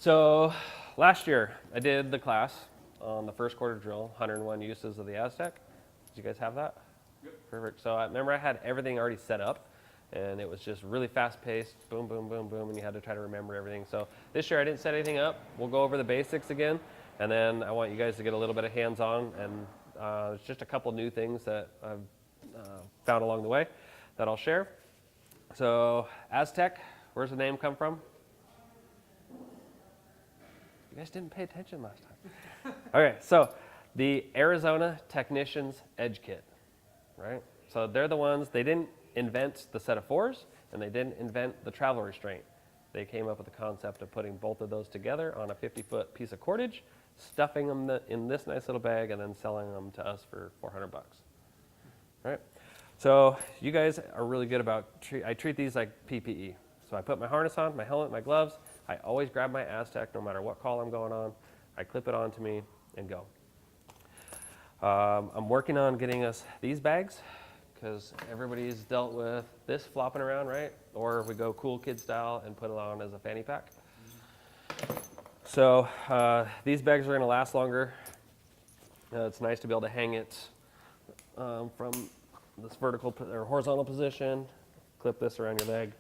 So last year I did the class on the first quarter drill, 101 uses of the Aztec. Did you guys have that? Yep. Perfect. So I remember I had everything already set up, and it was just really fast paced, boom, boom, boom, boom, and you had to try to remember everything. So this year I didn't set anything up. We'll go over the basics again, and then I want you guys to get a little bit of hands-on, and there's just a couple new things that I've found along the way that I'll share. So AZTEK, where's the name come from? You guys didn't pay attention last time. Okay, so the Arizona Technician's Edge Kit, right? So they're the ones, they didn't invent the set of fours, and they didn't invent the travel restraint. They came up with the concept of putting both of those together on a 50-foot piece of cordage, stuffing them in this nice little bag, and then selling them to us for 400 bucks. Right? So you guys are really good about, I treat these like PPE. So I put my harness on, my helmet, my gloves. I always grab my AZTEK no matter what call I'm going on. I clip it onto me and go. I'm working on getting us these bags because everybody's dealt with this flopping around, right? Or we go cool kid style and put it on as a fanny pack. So these bags are going to last longer. It's nice to be able to hang it from this vertical or horizontal position, clip this around your leg,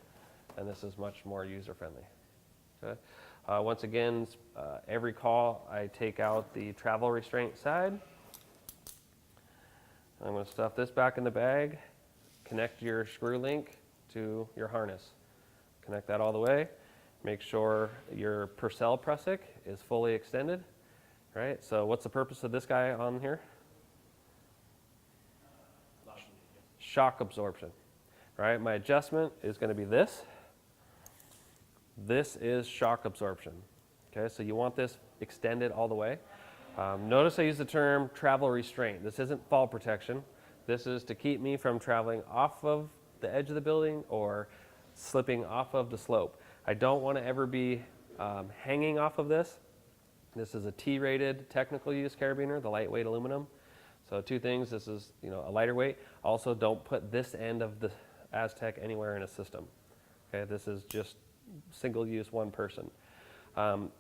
and this is much more user-friendly. Okay. Once again, every call I take out the travel restraint side. I'm going to stuff this back in the bag, connect your screw link to your harness. Connect that all the way. Make sure your Purcell prusik is fully extended. Right? So what's the purpose of this guy on here? Shock absorption. Right? My adjustment is going to be this. This is shock absorption. Okay, so you want this extended all the way. Notice I use the term travel restraint. This isn't fall protection. This is to keep me from traveling off of the edge of the building or slipping off of the slope. I don't want to ever be hanging off of this. This is a T-rated technical use carabiner, the lightweight aluminum. So two things, this is a lighter weight. Also, don't put this end of the AZTEK anywhere in a system. Okay, this is just single use, one person.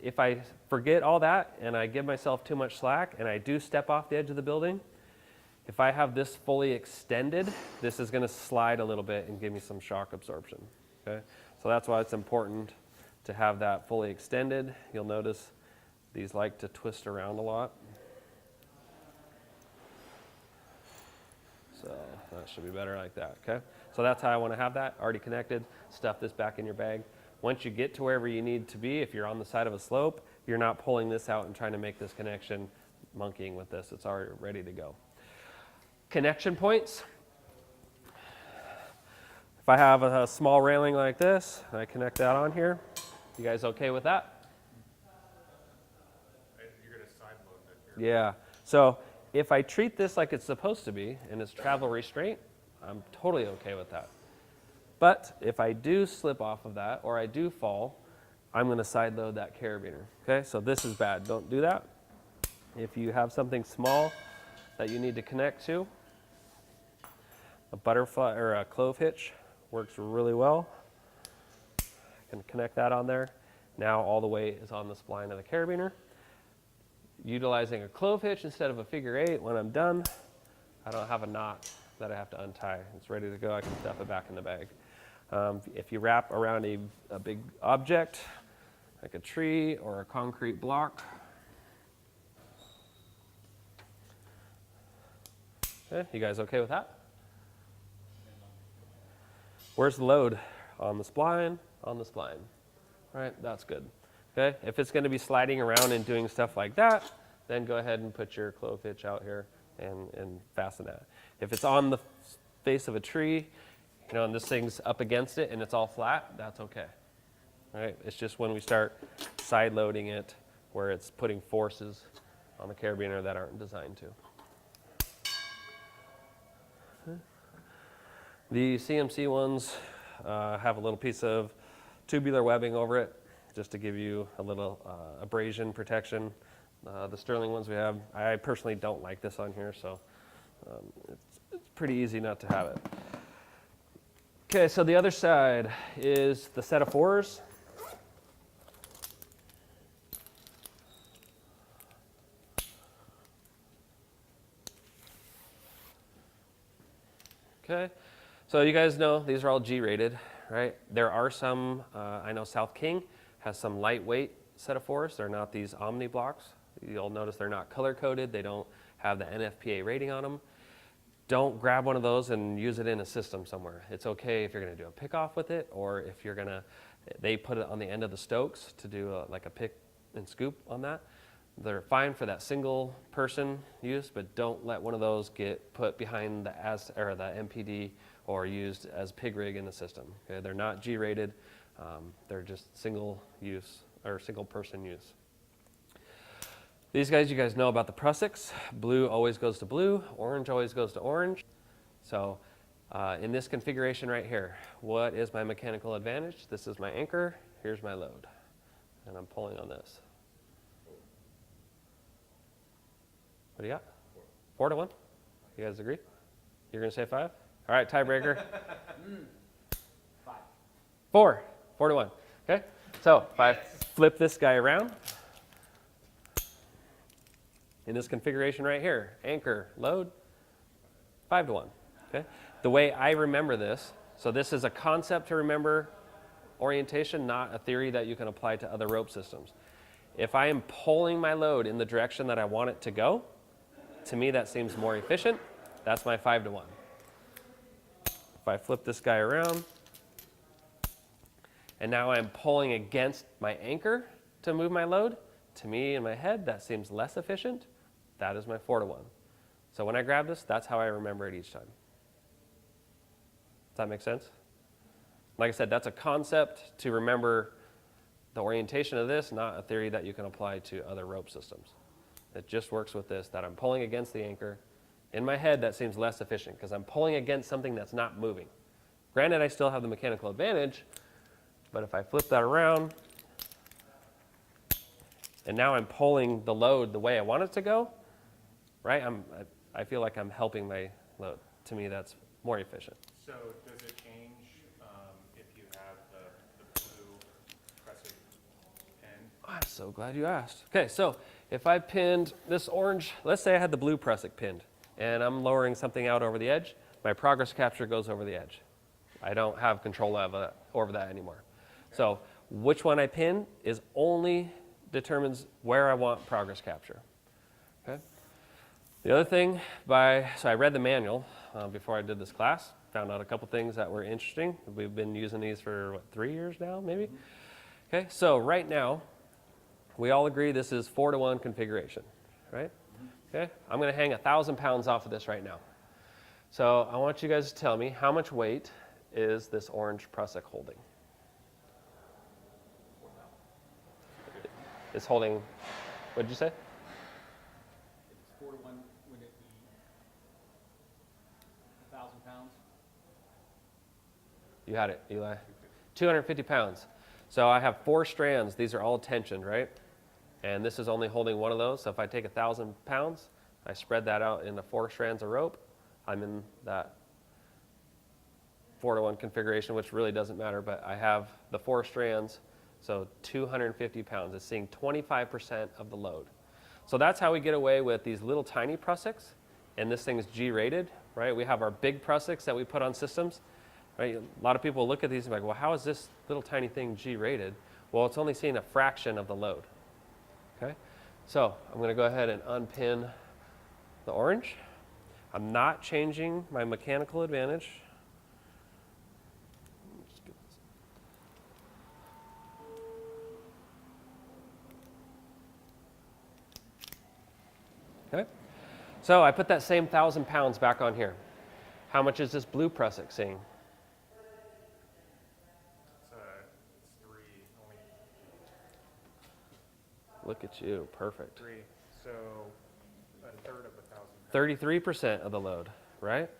If I forget all that and I give myself too much slack and I do step off the edge of the building, if I have this fully extended, this is going to slide a little bit and give me some shock absorption. Okay? So that's why it's important to have that fully extended. You'll notice these like to twist around a lot. So that should be better like that. Okay? So that's how I want to have that already connected. Stuff this back in your bag. Once you get to wherever you need to be, if you're on the side of a slope, you're not pulling this out and trying to make this connection, monkeying with this. It's already ready to go. Connection points. If I have a small railing like this, I connect that on here. You guys okay with that? You're going to side load that here. Yeah. So if I treat this like it's supposed to be and it's travel restraint, I'm totally okay with that. But if I do slip off of that or I do fall, I'm going to side load that carabiner. Okay, so this is bad. Don't do that. If you have something small that you need to connect to, a butterfly or a clove hitch works really well. I can connect that on there. Now all the weight is on the spline of the carabiner. Utilizing a clove hitch instead of a figure 8, when I'm done, I don't have a knot that I have to untie. It's ready to go. I can stuff it back in the bag. If you wrap around a big object, like a tree or a concrete block, okay, you guys okay with that? Where's the load? On the spline, on the spline. All right, that's good. Okay, if it's going to be sliding around and doing stuff like that, then go ahead and put your clove hitch out here and fasten that. If it's on the face of a tree, and this thing's up against it and it's all flat, that's okay. All right, it's just when we start side loading it where it's putting forces on the carabiner that aren't designed to. Okay. The CMC ones have a little piece of tubular webbing over it just to give you a little abrasion protection. The Sterling ones we have, I personally don't like this on here, so it's pretty easy not to have it. Okay, so the other side is the set of fours. Okay, so you guys know these are all G-rated, right? There are some, I know South King has some lightweight setophores. They're not these Omni blocks. You'll notice they're not color-coded. They don't have the NFPA rating on them. Don't grab one of those and use it in a system somewhere. It's okay if you're going to do a pick-off with it, or if you're going to, they put it on the end of the Stokes to do like a pick and scoop on that. They're fine for that single person use, but don't let one of those get put behind the MPD or used as pig rig in the system. Okay? They're not G-rated. They're just single use or single person use. These guys, you guys know about the prussics. Blue always goes to blue. Orange always goes to orange. So in this configuration right here, what is my mechanical advantage? This is my anchor. Here's my load. And I'm pulling on this. What do you got? 4 to 1? You guys agree? You're going to say 5? All right, tiebreaker. 5. 4. 4 to 1. Okay? So if I flip this guy around, in this configuration right here, anchor, load, 5 to 1. Okay? The way I remember this, so this is a concept to remember orientation, not a theory that you can apply to other rope systems. If I am pulling my load in the direction that I want it to go, to me that seems more efficient. That's my 5 to 1. If I flip this guy around, and now I'm pulling against my anchor to move my load, to me in my head that seems less efficient. That is my 4 to 1. So when I grab this, that's how I remember it each time. Does that make sense? Like I said, that's a concept to remember the orientation of this, not a theory that you can apply to other rope systems. It just works with this, that I'm pulling against the anchor. In my head, that seems less efficient because I'm pulling against something that's not moving. Granted, I still have the mechanical advantage, but if I flip that around, and now I'm pulling the load the way I want it to go, right? I feel like I'm helping my load. To me, that's more efficient. So does it change if you have the blue pressing pin? I'm so glad you asked. Okay, so if I pinned this orange, let's say I had the blue prusik pinned, and I'm lowering something out over the edge, my progress capture goes over the edge. I don't have control over that anymore. So which one I pin is only determines where I want progress capture. Okay. The other thing, so I read the manual before I did this class, found out a couple things that were interesting. We've been using these for, what, 3 years now, maybe? Mm-hmm. Okay, so right now, we all agree this is 4 to 1 configuration, right? Mm-hmm. Okay, I'm going to hang 1,000 pounds off of this right now. So I want you guys to tell me how much weight is this orange prusik holding? It's holding, what did you say? If it's 4 to 1, would it be 1,000 pounds? You had it, Eli. 250 pounds. So I have 4 strands. These are all tensioned, right? And this is only holding one of those. So if I take 1,000 pounds, I spread that out into 4 strands of rope. I'm in that 4 to 1 configuration, which really doesn't matter, but I have the 4 strands. So 250 pounds is seeing 25% of the load. So that's how we get away with these little tiny prusiks, and this thing is G-rated, right? We have our big prusiks that we put on systems, right? A lot of people look at these and be like, well, how is this little tiny thing G-rated? Well, it's only seeing a fraction of the load, okay? So I'm going to go ahead and unpin the orange. I'm not changing my mechanical advantage. Okay, so I put that same 1,000 pounds back on here. How much is this blue prusik seeing? It's 3, only Look at you, perfect. 3. So a third of 1,000 pounds. 33% of the load, right?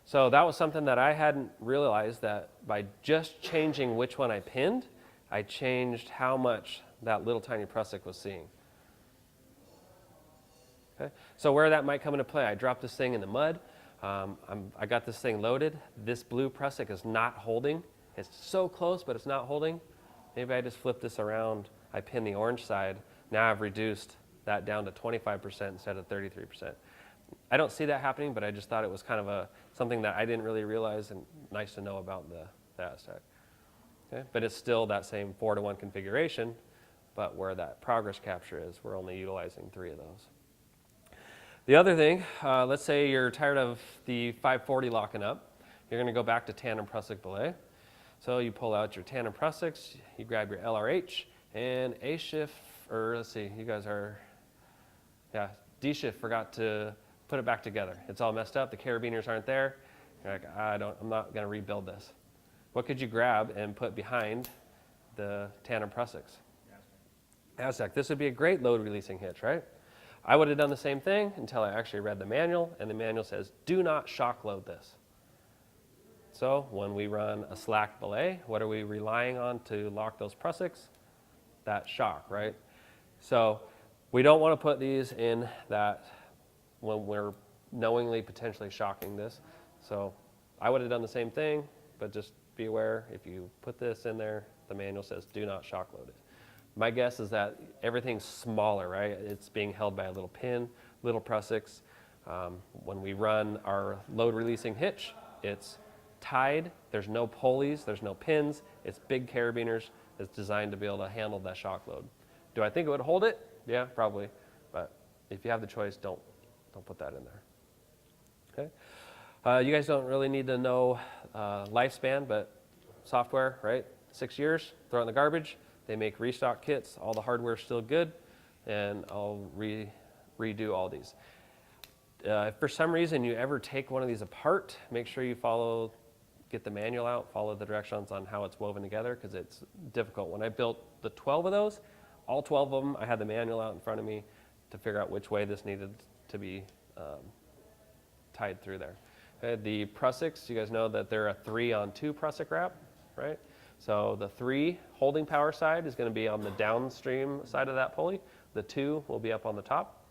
So that was something that I hadn't realized, that by just changing which one I pinned, I changed how much that little tiny prusik was seeing. Okay. So where that might come into play, I dropped this thing in the mud. I got this thing loaded. This blue prusik is not holding. It's so close, but it's not holding. Maybe I just flip this around. I pin the orange side. Now I've reduced that down to 25% instead of 33%. I don't see that happening, but I just thought it was kind of something that I didn't really realize and nice to know about the Aztec. Okay? But it's still that same 4-to-1 configuration, but where that progress capture is, we're only utilizing 3 of those. The other thing, let's say you're tired of the 540 locking up. You're going to go back to tandem Prusik belay. So you pull out your tandem Prusiks, you grab your LRH, and A shift, or let's see, you guys are, yeah, D shift forgot to put it back together. It's all messed up. The carabiners aren't there. You're like, I'm not going to rebuild this. What could you grab and put behind the tandem Prusiks? Aztec. This would be a great load releasing hitch, right? I would have done the same thing until I actually read the manual, and the manual says, do not shock load this. So when we run a slack belay, what are we relying on to lock those Prusiks? That shock, right? So we don't want to put these in that when we're knowingly potentially shocking this. So I would have done the same thing, but just be aware, if you put this in there, the manual says do not shock load it. My guess is that everything's smaller, right? It's being held by a little pin, little Prusiks. When we run our load releasing hitch, it's tied, there's no pulleys, there's no pins, it's big carabiners. It's designed to be able to handle that shock load. Do I think it would hold it? Yeah, probably. But if you have the choice, don't put that in there. Okay. You guys don't really need to know lifespan, but software, right? 6 years, throw it in the garbage. They make restock kits. All the hardware's still good, and I'll redo all these. If for some reason you ever take one of these apart, make sure you get the manual out, follow the directions on how it's woven together, because it's difficult. When I built the 12 of those, all 12 of them, I had the manual out in front of me to figure out which way this needed to be tied through there. Okay, the Prusiks, you guys know that they're a 3-on-2 Prusik wrap, right? So the 3 holding power side is going to be on the downstream side of that pulley. The 2 will be up on the top.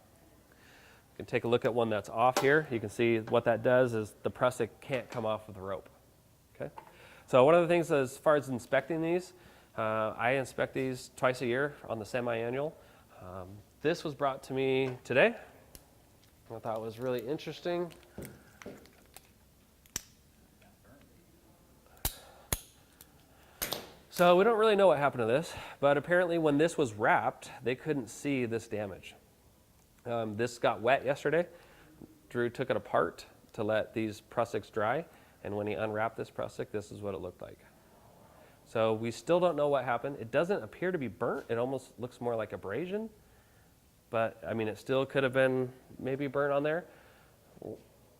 You can take a look at one that's off here. You can see what that does is the Prusik can't come off of the rope. Okay. So one of the things as far as inspecting these, I inspect these twice a year on the semi-annual. This was brought to me today. I thought it was really interesting. So we don't really know what happened to this, but apparently when this was wrapped, they couldn't see this damage. This got wet yesterday. Drew took it apart to let these Prusiks dry, and when he unwrapped this Prusik, this is what it looked like. So we still don't know what happened. It doesn't appear to be burnt. It almost looks more like abrasion, but I mean, it still could have been maybe burnt on there.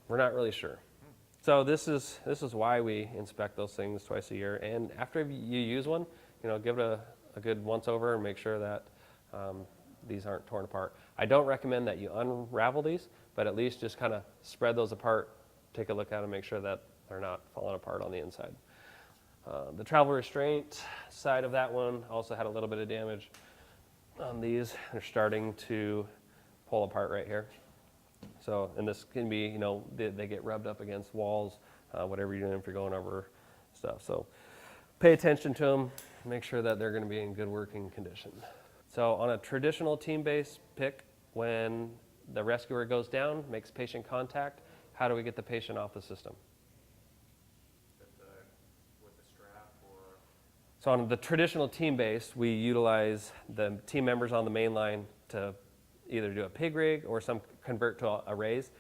We're not really sure. So this is why we inspect those things twice a year. And after you use one, give it a good once over and make sure that these aren't torn apart. I don't recommend that you unravel these, but at least just kind of spread those apart, take a look at them, make sure that they're not falling apart on the inside. The travel restraint side of that one also had a little bit of damage on these. They're starting to pull apart right here. So, and this can be, they get rubbed up against walls, whatever you're doing if you're going over stuff. So pay attention to them, make sure that they're going to be in good working condition. So on a traditional team-based pick, when the rescuer goes down, makes patient contact, how do we get the patient off the system? With the strap or? So on the traditional team-based, we utilize the team members on the main line to either do a pig rig or convert to a raise,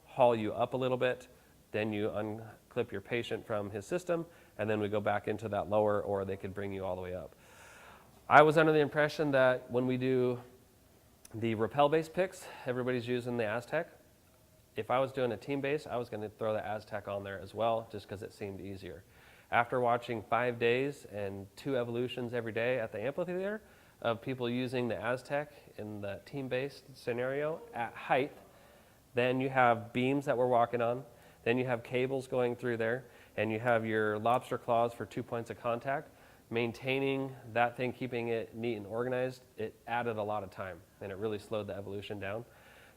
haul you up a little bit, then you unclip your patient from his system, and then we go back into that lower, or they could bring you all the way up. I was under the impression that when we do the rappel-based picks, everybody's using the AZTEK. If I was doing a team-based, I was going to throw the AZTEK on there as well, just because it seemed easier. After watching 5 days and 2 evolutions every day at the amphitheater of people using the AZTEK in the team-based scenario at height, then you have beams that we're walking on, then you have cables going through there, and you have your lobster claws for 2 points of contact. Maintaining that thing, keeping it neat and organized, it added a lot of time, and it really slowed the evolution down.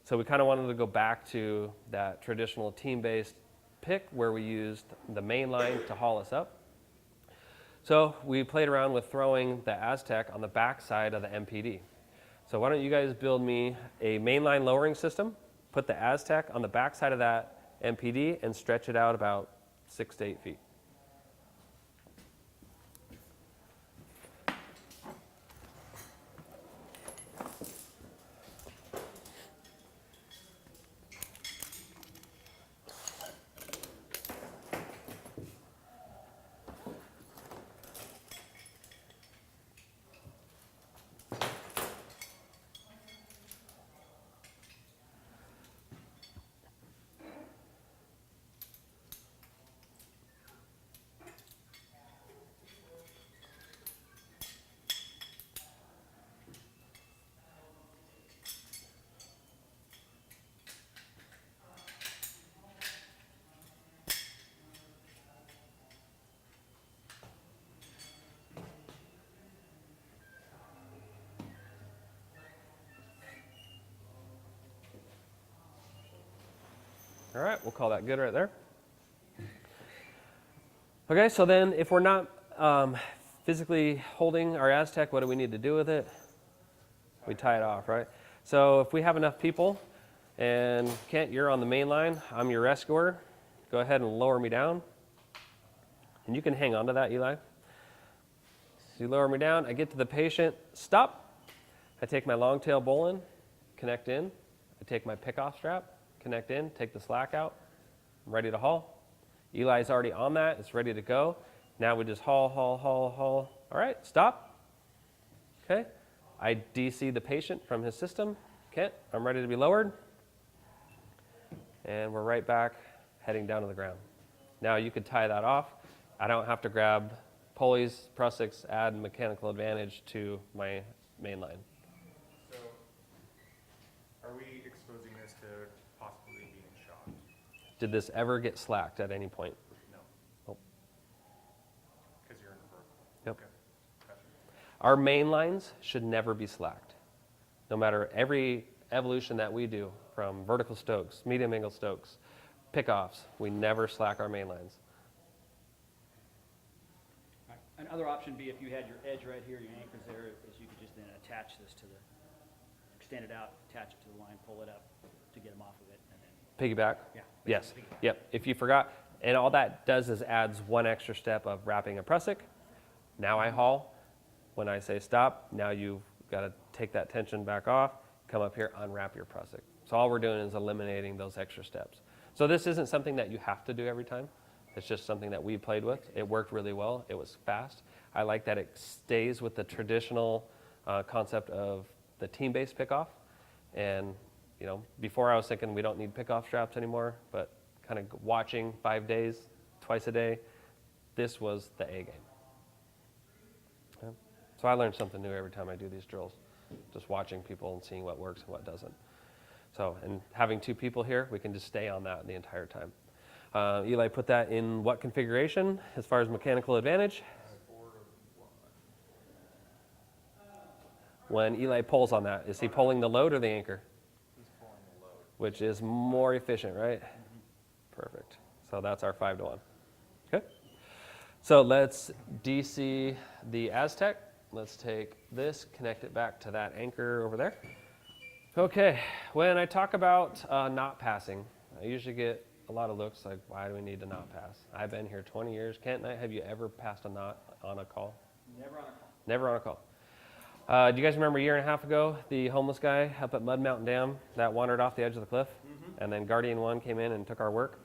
So we kind of wanted to go back to that traditional team-based pick where we used the main line to haul us up. So we played around with throwing the AZTEK on the back side of the MPD. So why don't you guys build me a mainline lowering system put the Aztec on the back side of that MPD and stretch it out about 6 to 8 feet. All right, we'll call that good right there. Okay, so then if we're not physically holding our Aztec, what do we need to do with it? We tie it off, right? So if we have enough people, and Kent, you're on the main line, I'm your rescuer, go ahead and lower me down. And you can hang on to that, Eli. So you lower me down, I get to the patient, stop. I take my long tail bowline, connect in. I take my pick-off strap, connect in, take the slack out. I'm ready to haul. Eli's already on that, it's ready to go. Now we just haul, haul, haul, haul. All right, stop. Okay, I DC the patient from his system. Kent, I'm ready to be lowered. And we're right back, heading down to the ground. Now you could tie that off. I don't have to grab pulleys, prusiks, add mechanical advantage to my main line. So, are we exposing this to possibly being shot? Did this ever get slacked at any point? No. Nope. Because you're in a vertical. Yep. Okay. Gotcha. Our main lines should never be slacked. No matter every evolution that we do, from vertical stokes, medium angle stokes, pickoffs, we never slack our main lines. Right. Another option be if you had your edge right here, your anchors there, is you could just then attach this to the, extend it out, attach it to the line, pull it up to get them off of it, and then. Piggyback? Yeah. Yes. Piggyback. Yep. If you forgot, and all that does is adds one extra step of wrapping a prusik. Now I haul. When I say stop, now you've got to take that tension back off, come up here, unwrap your prusik. So all we're doing is eliminating those extra steps. So this isn't something that you have to do every time. It's just something that we played with. It worked really well. It was fast. I like that it stays with the traditional concept of the team-based pickoff. And you know, before I was thinking we don't need pickoff straps anymore, but kind of watching 5 days, twice a day, this was the A game. Okay. So I learn something new every time I do these drills, just watching people and seeing what works and what doesn't. So, and having 2 people here, we can just stay on that the entire time. Eli put that in what configuration as far as mechanical advantage? When Eli pulls on that, is he pulling the load or the anchor? He's pulling the load. Which is more efficient, right? Perfect. So that's our 5 to 1. Okay. So let's DC the Aztec. Let's take this, connect it back to that anchor over there. Okay, when I talk about not passing, I usually get a lot of looks like, why do we need to not pass? I've been here 20 years. Kent and I, have you ever passed a knot on a call? Never on a call. Never on a call. Do you guys remember a year and a half ago, the homeless guy up at Mud Mountain Dam that wandered off the edge of the cliff? Mm-hmm. And then Guardian 1 came in and took our work?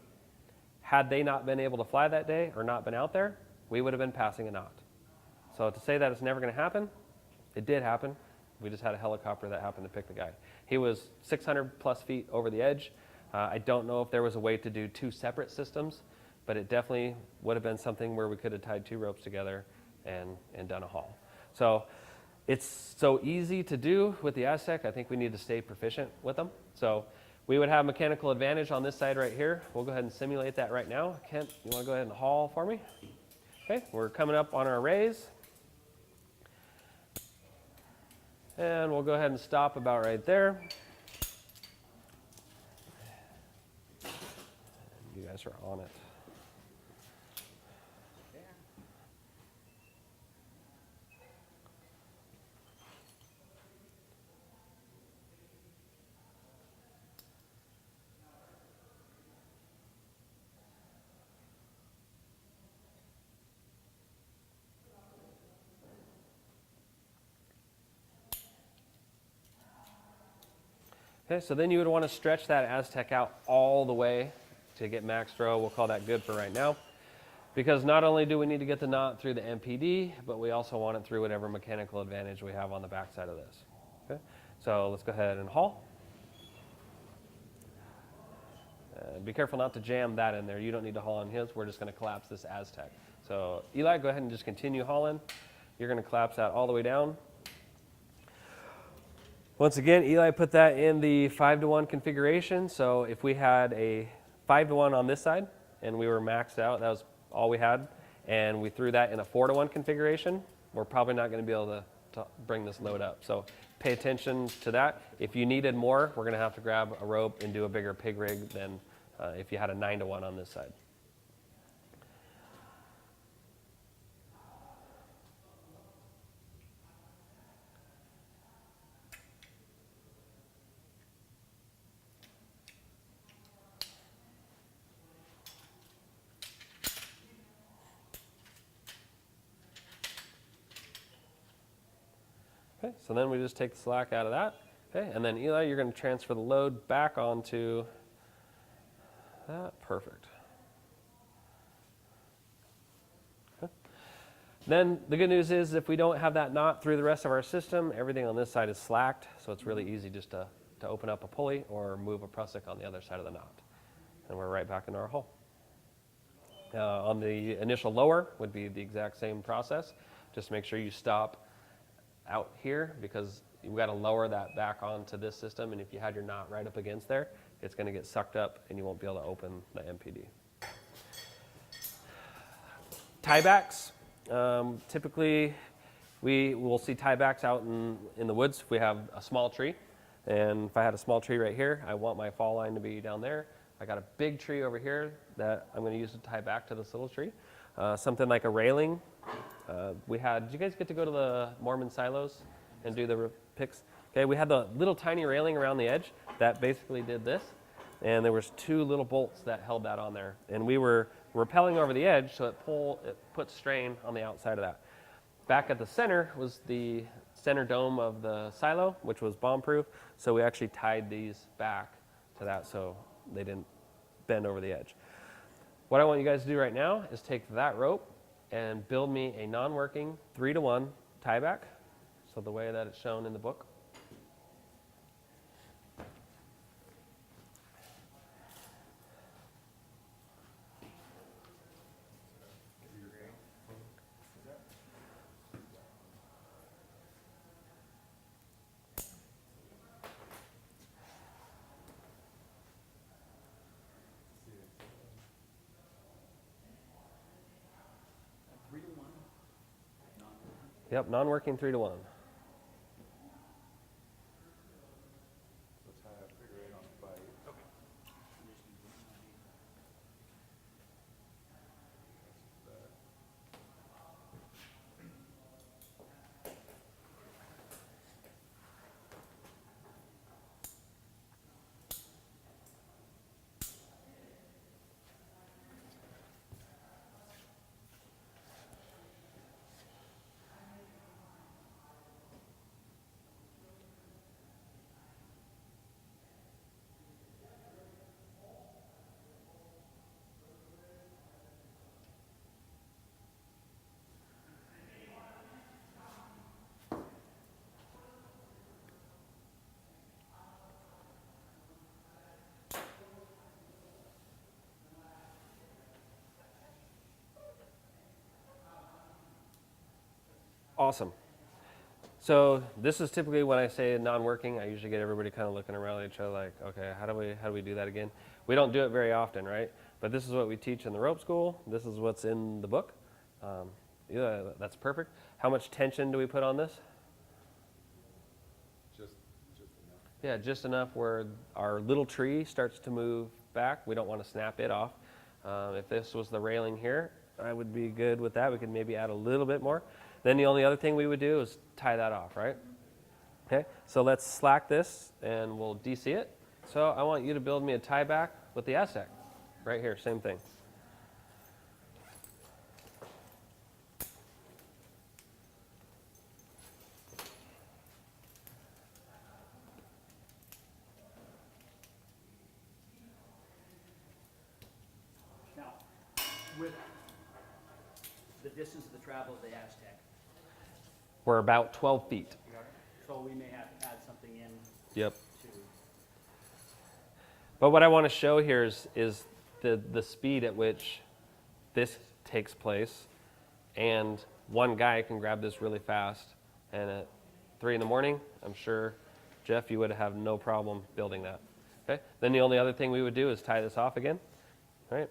Had they not been able to fly that day or not been out there, we would have been passing a knot. So to say that it's never going to happen, it did happen. We just had a helicopter that happened to pick the guy. He was 600 plus feet over the edge. I don't know if there was a way to do 2 separate systems, but it definitely would have been something where we could have tied 2 ropes together and done a haul. So it's so easy to do with the Aztec. I think we need to stay proficient with them. So we would have mechanical advantage on this side right here. We'll go ahead and simulate that right now. Kent, you want to go ahead and haul for me? Okay, we're coming up on our raise. And we'll go ahead and stop about right there. You guys are on it. Okay, so then you would want to stretch that Aztec out all the way to get max throw. We'll call that good for right now. Because not only do we need to get the knot through the MPD, but we also want it through whatever mechanical advantage we have on the back side of this. Okay, so let's go ahead and haul. Be careful not to jam that in there. You don't need to haul on his. We're just going to collapse this Aztec. So Eli, go ahead and just continue hauling. You're going to collapse that all the way down. Once again, Eli put that in the 5-to-1 configuration. So if we had a 5-to-1 on this side and we were maxed out, that was all we had, and we threw that in a 4-to-1 configuration, we're probably not going to be able to bring this load up. So pay attention to that. If you needed more, we're going to have to grab a rope and do a bigger pig rig than if you had a 9-to-1 on this side. Okay, so then we just take the slack out of that. Okay, and then Eli, you're going to transfer the load back onto that. Perfect. Okay. Then the good news is if we don't have that knot through the rest of our system, everything on this side is slacked, so it's really easy just to open up a pulley or move a prusik on the other side of the knot. And we're right back in our hole. On the initial lower would be the exact same process. Just make sure you stop out here because you've got to lower that back onto this system, and if you had your knot right up against there, it's going to get sucked up and you won't be able to open the MPD. Tiebacks. Typically, we will see tiebacks out in the woods if we have a small tree. And if I had a small tree right here, I want my fall line to be down there. I got a big tree over here that I'm going to use to tie back to this little tree. Something like a railing. Did you guys get to go to the Mormon silos and do the picks? Okay, we had the little tiny railing around the edge that basically did this, and there was 2 little bolts that held that on there. And we were rappelling over the edge, so it put strain on the outside of that. Back at the center was the center dome of the silo, which was bomb-proof, so we actually tied these back to that so they didn't bend over the edge. What I want you guys to do right now is take that rope and build me a non-working 3-to-1 tieback, so the way that it's shown in the book. Yep, non-working 3-to-1. So tie a figure 8 on the bite. Okay. Awesome. So this is typically when I say non-working, I usually get everybody kind of looking around at each other like, okay, how do we do that again? We don't do it very often, right? But this is what we teach in the rope school. This is what's in the book. Yeah, that's perfect. How much tension do we put on this? Just enough. Yeah, just enough where our little tree starts to move back. We don't want to snap it off. If this was the railing here, I would be good with that. We could maybe add a little bit more. Then the only other thing we would do is tie that off, right? Okay, so let's slack this and we'll DC it. So I want you to build me a tie back with the Aztec. Right here, same thing. with the distance of the travel of the Aztec. We're about 12 feet. So we may have to add something in Yep. to, But what I want to show here is the speed at which this takes place, and one guy can grab this really fast, and at 3 in the morning, I'm sure, Jeff, you would have no problem building that. Okay? Then the only other thing we would do is tie this off again. All right?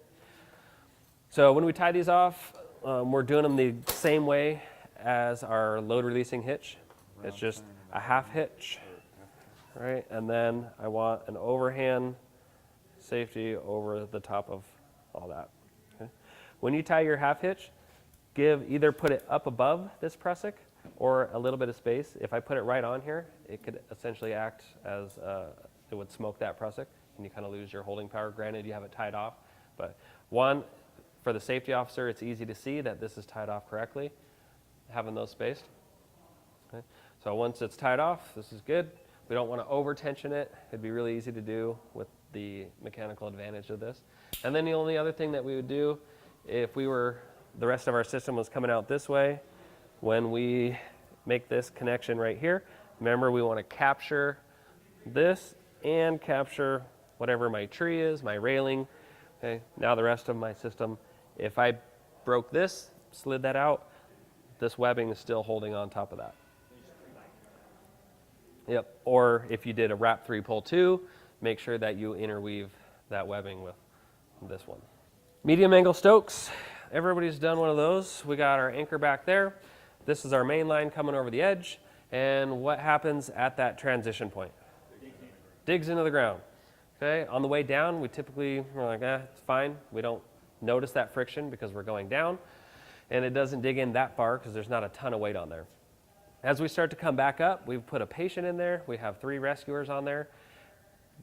So when we tie these off, we're doing them the same way as our load releasing hitch. It's just a half hitch, right? And then I want an overhand safety over the top of all that. Okay? When you tie your half hitch, either put it up above this prusik or a little bit of space. If I put it right on here, it could essentially act as it would smoke that prusik, and you kind of lose your holding power. Granted, you have it tied off, but one, for the safety officer, it's easy to see that this is tied off correctly, having those spaced. Okay? So once it's tied off, this is good. We don't want to over tension it. It'd be really easy to do with the mechanical advantage of this. And then the only other thing that we would do, if the rest of our system was coming out this way, when we make this connection right here, remember we want to capture this and capture whatever my tree is, my railing. Okay, now the rest of my system, if I broke this, slid that out, this webbing is still holding on top of that. Yep, or if you did a wrap 3 pull 2, make sure that you interweave that webbing with this one. Medium angle stokes, everybody's done one of those. We got our anchor back there. This is our main line coming over the edge, and what happens at that transition point? Digs into the ground. Okay, on the way down, we're like, it's fine. We don't notice that friction because we're going down, and it doesn't dig in that far because there's not a ton of weight on there. As we start to come back up, we've put a patient in there. We have 3 rescuers on there.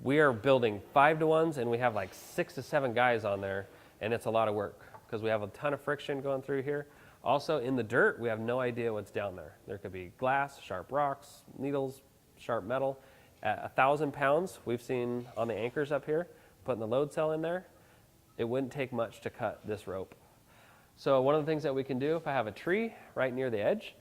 We are building 5-to-1s, and we have like 6 to 7 guys on there, and it's a lot of work because we have a ton of friction going through here. Also, in the dirt, we have no idea what's down there. There could be glass, sharp rocks, needles, sharp metal. At 1,000 pounds, we've seen on the anchors up here, putting the load cell in there, it wouldn't take much to cut this rope. So one of the things that we can do, if I have a tree right near the edge,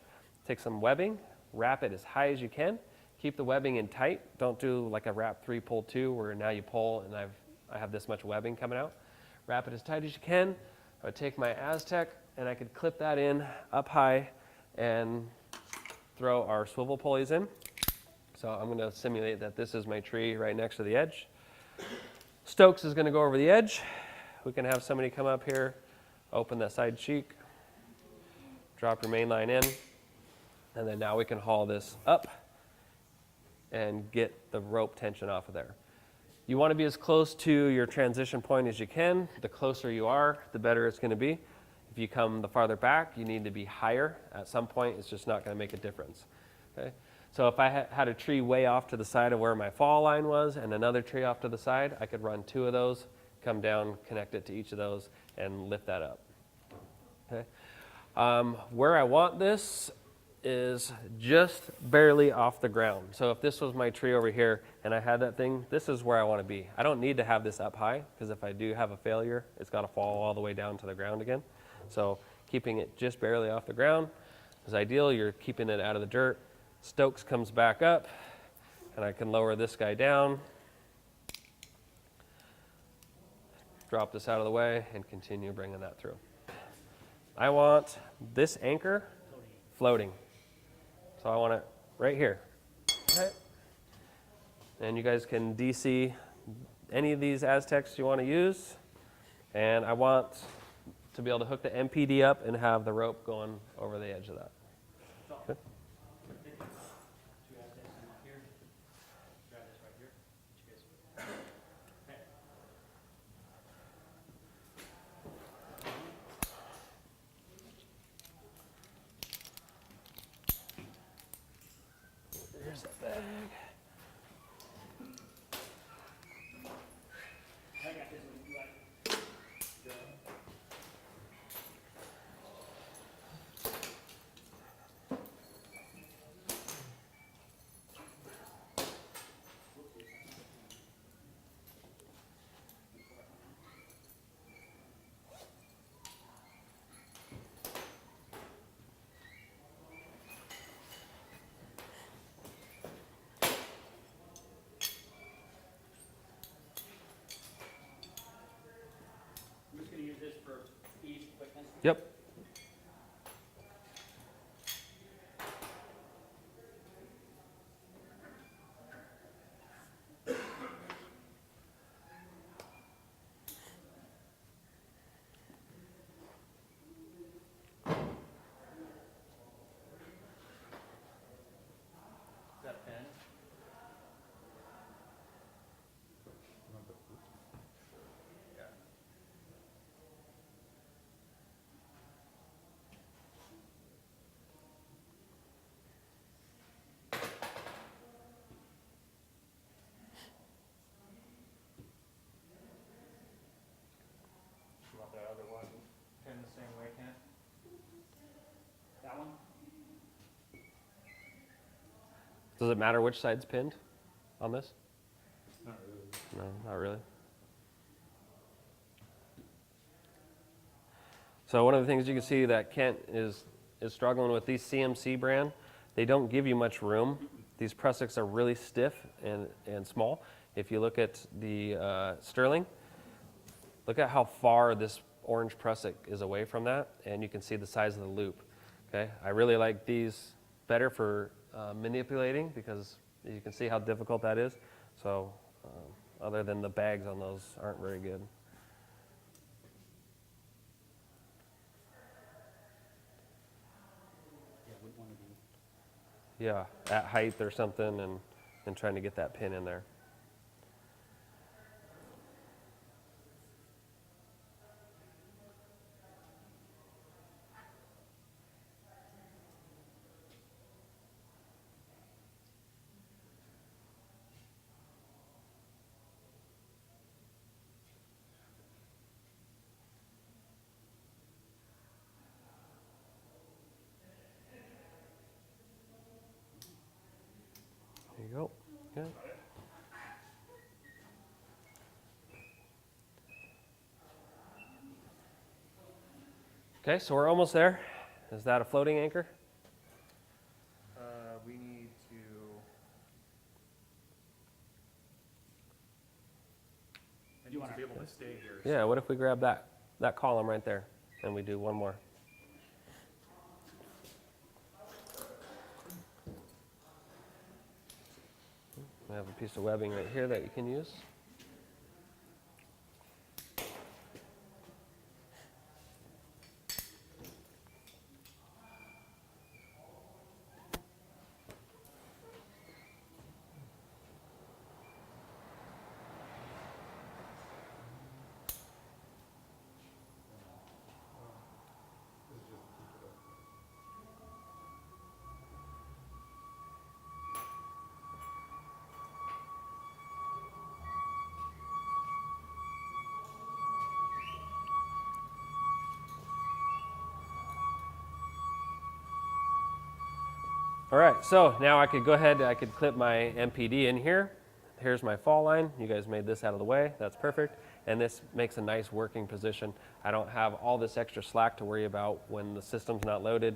take some webbing, wrap it as high as you can, keep the webbing in tight. Don't do like a wrap 3 pull 2 where now you pull and I have this much webbing coming out. Wrap it as tight as you can. I would take my AZTEK and I could clip that in up high and throw our swivel pulleys in. So I'm going to simulate that this is my tree right next to the edge. Stokes is going to go over the edge. We can have somebody come up here, open that side cheek, drop your main line in, and then now we can haul this up and get the rope tension off of there. You want to be as close to your transition point as you can. The closer you are, the better it's going to be. If you come the farther back, you need to be higher. At some point, it's just not going to make a difference. Okay? So if I had a tree way off to the side of where my fall line was and another tree off to the side, I could run 2 of those, come down, connect it to each of those, and lift that up. Okay? Where I want this is just barely off the ground. So if this was my tree over here and I had that thing, this is where I want to be. I don't need to have this up high because if I do have a failure, it's got to fall all the way down to the ground again. So keeping it just barely off the ground is ideal. You're keeping it out of the dirt. Stokes comes back up and I can lower this guy down, drop this out of the way, and continue bringing that through. I want this anchor floating. So I want it right here. Okay. And you guys can DC any of these AZTEKs you want to use. And I want to be able to hook the MPD up and have the rope going over the edge of that. Okay. There's that bag. Yep. Is that pen? You want that other one pinned the same way, Kent? That one? Does it matter which side's pinned on this? Not really. No, not really. So one of the things you can see that Kent is struggling with, these CMC brand, they don't give you much room. These prussics are really stiff and small. If you look at the Sterling, look at how far this orange prussic is away from that, and you can see the size of the loop. Okay, I really like these better for manipulating because you can see how difficult that is. So other than the bags on those aren't very good. Yeah, wouldn't want to be. Yeah, at height or something, and trying to get that pin in there. There you go. Okay. Okay, so we're almost there. Is that a floating anchor? We need to. It You needs to wanna- be able to stay here. Yeah, what if we grab that column right there and we do one more? We have a piece of webbing right here that you can use. All right, so now I could go ahead, I could clip my MPD in here. Here's my fall line. You guys made this out of the way. That's perfect. And this makes a nice working position. I don't have all this extra slack to worry about when the system's not loaded.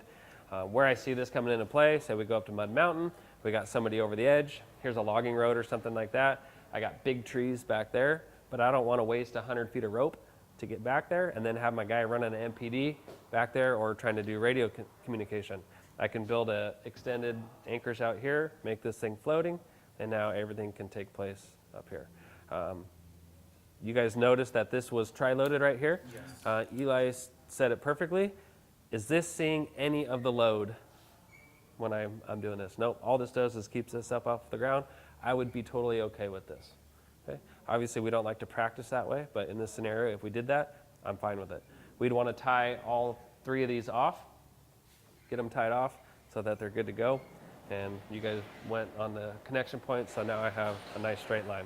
Where I see this coming into play, say we go up to Mud Mountain, we got somebody over the edge. Here's a logging road or something like that. I got big trees back there, but I don't want to waste 100 feet of rope to get back there and then have my guy running an MPD back there or trying to do radio communication. I can build extended anchors out here, make this thing floating, and now everything can take place up here. You guys noticed that this was tri-loaded right here? Yes. Eli said it perfectly. Is this seeing any of the load when I'm doing this? Nope, all this does is keeps this up off the ground. I would be totally okay with this. Okay? Obviously, we don't like to practice that way, but in this scenario, if we did that, I'm fine with it. We'd want to tie all 3 of these off, get them tied off so that they're good to go. And you guys went on the connection point, so now I have a nice straight line.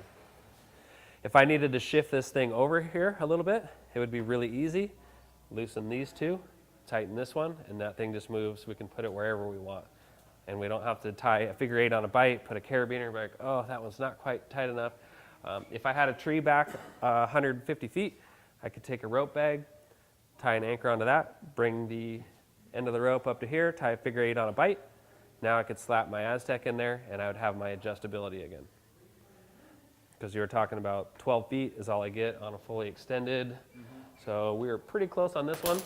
If I needed to shift this thing over here a little bit, it would be really easy. Loosen these 2, tighten this one, and that thing just moves. We can put it wherever we want. And we don't have to tie a figure 8 on a bite, put a carabiner, like, oh, that one's not quite tight enough. If I had a tree back 150 feet, I could take a rope bag, tie an anchor onto that, bring the end of the rope up to here, tie a figure 8 on a bite. Now I could slap my AZTEK in there and I would have my adjustability again. Because you were talking about 12 feet is all I get on a fully extended. So we were pretty close on this one.